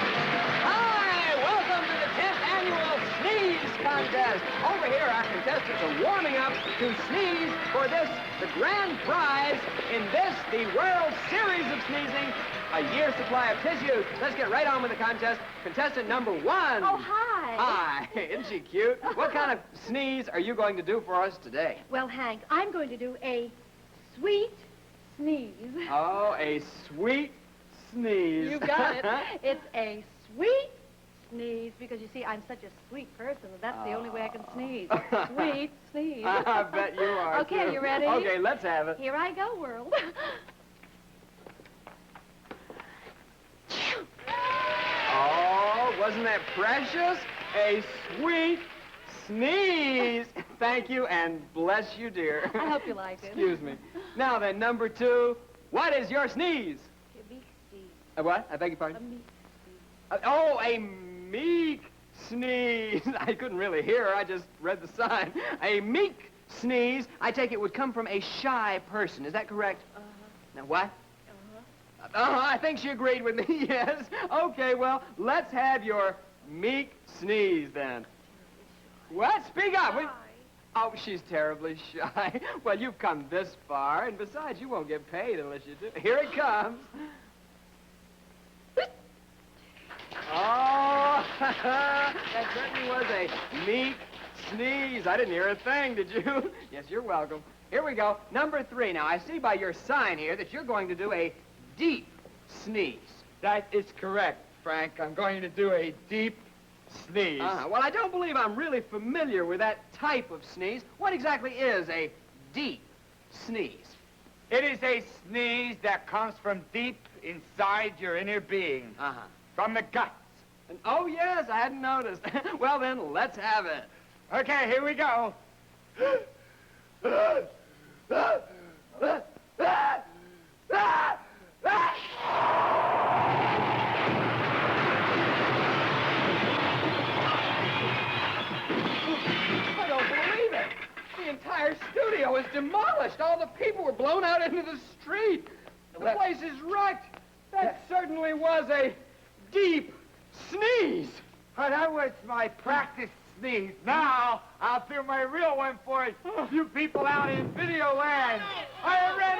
Hi, welcome to the 10th annual Sneeze Contest. Over here, our contestants are warming up to sneeze for this, the grand prize in this, the World Series of Sneezing, a year's supply of tissues. Let's get right on with the contest. Contestant number 1. Oh, hi. Hi, isn't she cute? What kind of sneeze are you going to do for us today? Well, Hank, I'm going to do a sweet sneeze. Oh, a sweet sneeze. You got it. It's a sweet sneeze because, you see, I'm such a sweet person that that's the only way I can sneeze. Sweet sneeze. I bet you are, Okay, too. you ready? Okay, let's have it. Here I go, world. Oh, wasn't that precious? A sweet sneeze. Thank you, and bless you, dear. I hope you liked it. Excuse me. Now then, number 2, what is your sneeze? A meek sneeze. A what? I beg your A pardon? meek sneeze. Oh, a meek sneeze. I couldn't really hear her. I just read the sign. A meek sneeze, I take it, would come from a shy person. Is that correct? Uh-huh. Now, what? Uh-huh. I think she agreed with me, yes. Okay, well, let's have your meek sneeze, then. What? Speak up. Hi. Oh, she's terribly shy. Well, you've come this far, and besides, you won't get paid unless you do. Here it comes. Oh, that certainly was a meek sneeze. I didn't hear a thing, did you? Yes, you're welcome. Here we go. Number 3. Now, I see by your sign here that you're going to do a deep sneeze. That is correct, Frank. I'm going to do a deep sneeze. Well, I don't believe I'm really familiar with that type of sneeze. What exactly is a deep sneeze? It is a sneeze that comes from deep inside your inner being, Uh-huh. from the guts. And, oh, yes, I hadn't noticed. Well, then, let's have it. Okay, here we go. I don't believe it. The entire studio is demolished. All the people were blown out into the street. The place is wrecked. That certainly was a deep sneeze. Oh, that was my practice sneeze. Now, I'll do my real one for you people out in video land. Are you ready?